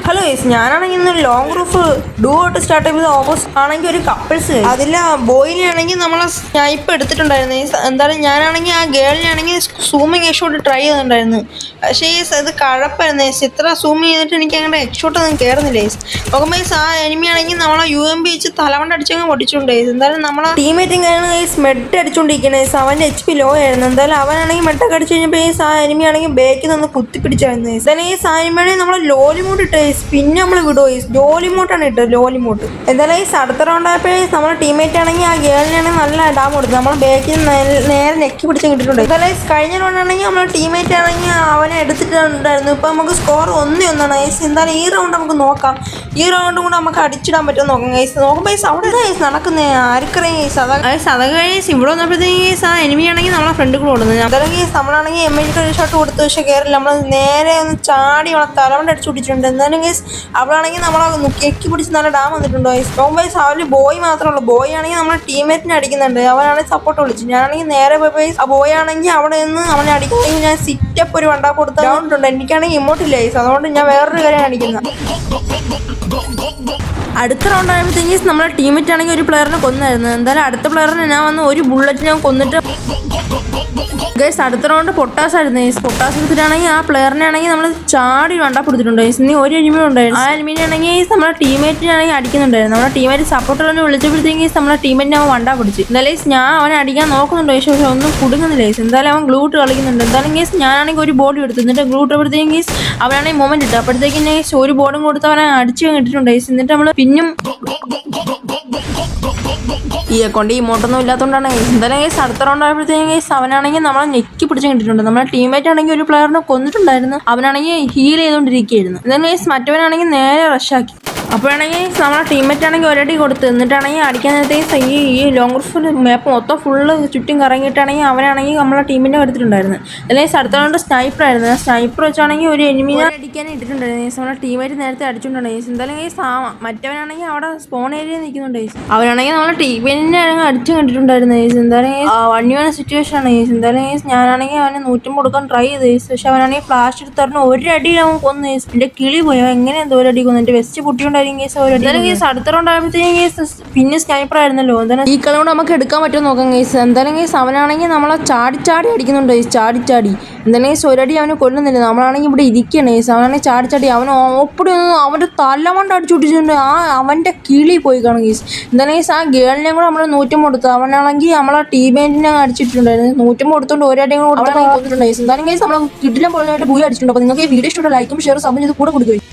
Hello yes, ഞാനാണെങ്കിൽ ഇന്ന് long roof do out start ചെയ്തത് ഓപ്പോസിറ്റ് ആണെങ്കിൽ ഒരു കപ്പിൾസ് അതിൽ ബോയിനാണെങ്കിൽ നമ്മൾ സ്നൈപ്പ് എടുത്തിട്ടുണ്ടായിരുന്നു. എന്തായാലും ഞാനാണെങ്കിൽ ആ ഗേളിനാണെങ്കിൽ സൂമിങ് എക്സ്ഷോട്ട് ട്രൈ ചെയ്തിട്ടുണ്ടായിരുന്നു. പക്ഷേ അത് കഴപ്പായിരുന്നു. ഇത്ര സൂം ചെയ്തിട്ട് എനിക്ക് അങ്ങനെ എക്സ്ഷോട്ട് ഒന്നും കയറുന്നില്ല. നോക്കുമ്പോൾ ആ എനിമി ആണെങ്കിൽ നമ്മളെ UMP വെച്ച് തലവണ്ട അടിച്ചങ്ങ് പൊട്ടിച്ചുകൊണ്ട് എന്തായാലും നമ്മളെ ടീമേറ്റും കാര്യങ്ങൾ മെഡ് അടിച്ചുകൊണ്ടിരിക്കണേ. അവൻ്റെ HP ലോ ആയിരുന്നു. എന്തായാലും അവനാണെങ്കിൽ മെഡൊക്കെ അടിച്ചു കഴിഞ്ഞപ്പോൾ ആ എനിമി ആണെങ്കിൽ ബേക്കിൽ നിന്ന് കുത്തിപ്പിടിച്ചായിരുന്നു. എന്തായാലും ഈ സാനിമയാണെങ്കിൽ നമ്മൾ ലോലിമോട്ട് ഇട്ട് പിന്നെ നമ്മൾ വിടുവോ ലോലിമോട്ടാണ് ഇട്ടത്. ലോലിമോട്ട് എന്തായാലും അടുത്ത റൗണ്ട് ആയപ്പോഴേ നമ്മുടെ ടീമേറ്റ് ആണെങ്കിൽ ആ ഗേളിനാണെങ്കിൽ നല്ല ഡാം കൊടുത്തു. നമ്മൾ ബേക്കിൽ നേരെ നെക്കി പിടിച്ച് കിട്ടിയിട്ടുണ്ട്. എന്തായാലും കഴിഞ്ഞ റൗണ്ട് ആണെങ്കിൽ നമ്മുടെ ടീമേറ്റ് ആണെങ്കിൽ അവനെ എടുത്തിട്ടുണ്ടായിരുന്നു. ഇപ്പം നമുക്ക് സ്കോർ 1-1 എന്തായാലും ഈ റൗണ്ട് നമുക്ക് നോക്കാം. ഈ റൗണ്ടും കൂടെ നമുക്ക് അടിച്ചിടാൻ പറ്റുമെന്ന് നോക്കാം. നോക്കുമ്പോൾ അവിടെ നടക്കുന്നത് ആർക്കറിയാം. അതൊക്കെ ഇവിടെ വന്നപ്പോഴത്തേക്ക് ആ എനിമിയാണെങ്കിൽ നമ്മളെ ഫ്രണ്ട് കൂടെ ഓടുന്നത്. എന്തായാലും നമ്മളാണെങ്കിൽ MH ഷോട്ട് കൊടുത്തു. പക്ഷേ കയറില്ല. നമ്മൾ നേരെ ഒന്ന് ചാടി അവളെ തലവണ്ട അടിച്ചു പിടിച്ചിട്ടുണ്ട്. എന്തായാലും അവളാണെങ്കിൽ നമ്മളെ ഞെക്കി പിടിച്ച് നല്ല ഡാം വന്നിട്ടുണ്ടോ. നോക്കുമ്പോൾ അവര് ബോയ് മാത്രമേ ഉള്ളൂ. ബോയ് ആണെങ്കിൽ നമ്മളെ ടീമേറ്റിനെ അടിക്കുന്നുണ്ട്. അവനാണെങ്കിൽ സപ്പോർട്ട് വിളിച്ചു. ഞാനാണെങ്കിൽ നേരെ പോയി ആ ബോയ് ആണെങ്കിൽ അവിടെ നിന്ന് അവനെ അടിക്കുകയാണെങ്കിൽ ഞാൻ സിറ്റപ്പ് ഒരു വണ്ടാ കൊടുത്ത ഗ്രൗണ്ടുണ്ട്. എനിക്കാണെങ്കിൽ ഇമോട്ടില്ല. അതുകൊണ്ട് ഞാൻ വേറൊരു കാര്യം അടിക്കുന്നത്. അടുത്ത റൗണ്ട് ആയപ്പോഴത്തേക്ക് നമ്മളെ ടീമേറ്റ് ആണെങ്കിൽ ഒരു പ്ലെയറിനെ കൊന്നായിരുന്നു. എന്തായാലും അടുത്ത പ്ലെയറിനെ ഞാൻ വന്ന് ഒരു ബുള്ളറ്റ് ഞാൻ കൊന്നിട്ട് ഗൈസ് അടുത്ത റൗണ്ട് പൊട്ടാസായിരുന്നു. പൊട്ടാസ് എടുത്തിട്ടാണെങ്കിൽ ആ പ്ലെയറിനെ ആണെങ്കിൽ നമ്മൾ ചാടി വണ്ടാ കൊടുത്തിട്ടുണ്ട്. ഇനി ഒരു എനിമി ഉണ്ടായിരുന്നു. ആ എനിമിനെ ആണെങ്കിൽ നമ്മുടെ ടീമേറ്റിനാണെങ്കിൽ അടിക്കുന്നുണ്ടായിരുന്നു. നമ്മുടെ ടീമേറ്റ് സപ്പോർട്ടറിനെ വിളിച്ചപ്പോഴത്തേക്ക് നമ്മുടെ ടീമേറ്റിനെ അവൻ വണ്ടാ പിടിച്ചു. എന്തായാലും ഞാൻ അവനെ അടിക്കാൻ നോക്കുന്നുണ്ട്. പക്ഷേ ഒന്നും കുടുങ്ങുന്നില്ല. എന്തായാലും അവൻ ഗ്ലൂട്ട് കളിക്കുന്നുണ്ട്. എന്തായാലും കേസ് ഞാനാണെങ്കിൽ ഒരു ബോഡി എടുത്തു. എന്നിട്ട് ഗ്ലൂട്ട് അപ്പോഴത്തേക്കും കേസ് അവനാണെങ്കിൽ മൊമെന്റ് ഇട്ടു. അപ്പോഴത്തേക്കും ഒരു ബോർഡും കൊടുത്ത് അവനെ അടിച്ചു കിട്ടിയിട്ടുണ്ട്. എന്നിട്ട് നമ്മൾ പിന്നും ഈ അക്കൗണ്ട് ഇമോട്ടൊന്നും ഇല്ലാത്തതുകൊണ്ടാണ്. എന്തായാലും കേസ് അടുത്ത റൗണ്ട് ആയപ്പോഴത്തേക്കും കേസ് അവനാണെങ്കിൽ നമ്മളെ ഞെക്കി പിടിച്ച് കിട്ടിയിട്ടുണ്ട്. നമ്മുടെ ടീമേറ്റ് ആണെങ്കിൽ ഒരു പ്ലെയറിനെ കൊന്നിട്ടുണ്ടായിരുന്നു. അവനാണെങ്കിൽ ഹീൽ ചെയ്തുകൊണ്ടിരിക്കുകയായിരുന്നു. എന്തായാലും കേസ് മറ്റവനാണെങ്കിൽ നേരെ റഷാക്കി. അപ്പോഴാണെങ്കിൽ നമ്മുടെ ടീമേറ്റ് ആണെങ്കിൽ ഒരടി കൊടുത്ത് എന്നിട്ടാണെങ്കിൽ അടിക്കാൻ നേരത്തെ ഈ ലോങ് റൂഫ് മാപ്പ് മൊത്തം ഫുള്ള് ചുറ്റും കറങ്ങിയിട്ടാണെങ്കിൽ അവനാണെങ്കിൽ നമ്മളെ ടീമിൻ്റെ എടുത്തിട്ടുണ്ടായിരുന്നു. അല്ലെങ്കിൽ അടുത്ത റൗണ്ട് സ്നൈപ്പർ ആയിരുന്നു. സ്നൈപ്പർ വെച്ചാണെങ്കിൽ ഒരു എനിമിനെ അടിക്കാൻ ഇട്ടിട്ടുണ്ടായിരുന്നു. നമ്മുടെ ടീമേറ്റ് നേരത്തെ അടിച്ചിട്ടുണ്ടായിരുന്നു. എന്തായാലും കേസ് മറ്റവനാണെങ്കിൽ അവിടെ സ്പോൺ ഏരിയ നിൽക്കുന്നുണ്ട്. അവനാണെങ്കിൽ നമ്മളെ ടീമേറ്റിനെ അടിച്ചു കണ്ടിട്ടുണ്ടായിരുന്നു. എന്തായാലും 1v1 സിറ്റുവേഷൻ ആണ്. എന്തായാലും ഞാനാണെങ്കിൽ അവനെ 150 കൊടുക്കാൻ ട്രൈ ചെയ്ത്. പക്ഷെ അവനാണെങ്കിൽ ഫ്ലാഷ് എടുത്തറിഞ്ഞ് ഒരടി അവൻ കൊന്ന്. എൻ്റെ കിളി പോയോ എങ്ങനെ എന്തോ ഒരടി കൊന്നു. എൻ്റെ വെസ്റ്റ് പൊട്ടിയുണ്ട്. അടുത്ത റൗണ്ട് ആയപ്പോഴത്തേക്ക് പിന്നെ സ്നൈപ്പർ ആയിരുന്നല്ലോ. എന്തായാലും ഈ കളി കൊണ്ട് നമുക്ക് എടുക്കാൻ പറ്റുമോ നോക്കാം കേസ്. എന്തായാലും കേസ് അവനാണെങ്കിൽ നമ്മളെ ചാടി അടിക്കുന്നുണ്ട്. ചാടി എന്തായാലും ഒരടി അവന് കൊല്ലുന്നില്ല. നമ്മളാണെങ്കിൽ ഇവിടെ ഇരിക്കുകയാണ് കേസ്. അവനാണെങ്കിൽ ചാടി അവൻ ഓപ്പടി അവൻ്റെ തലമണ്ട അടിച്ചു പൊട്ടിച്ചിട്ടുണ്ട്. അവൻ്റെ കിളി പോയി കാണും കേസ്. എന്തായാലും കേസ് ആ ഗേളിനെ കൂടെ നമ്മൾ 150 കൊടുത്തു. അവനാണെങ്കിൽ നമ്മളെ ടീമേറ്റിനെ അടിച്ചിട്ടുണ്ടായിരുന്നു. 150 കൊടുത്തോണ്ട് ഒരടിയും കൂടെ കൊടുത്തിട്ടുണ്ട് കേസ്. എന്തായാലും കേസ് നമ്മൾ കിട്ടില്ല പോലായിട്ട് പോയി അടിച്ചിട്ടുണ്ട്. അപ്പോൾ നിങ്ങൾക്ക് ഈ വീഡിയോ ഇഷ്ടമുള്ള ലൈക്കും ഷെയർ സബ്സ്ക്രൈബ് ചെയ്ത് കൂടെ കൊടുക്കുക.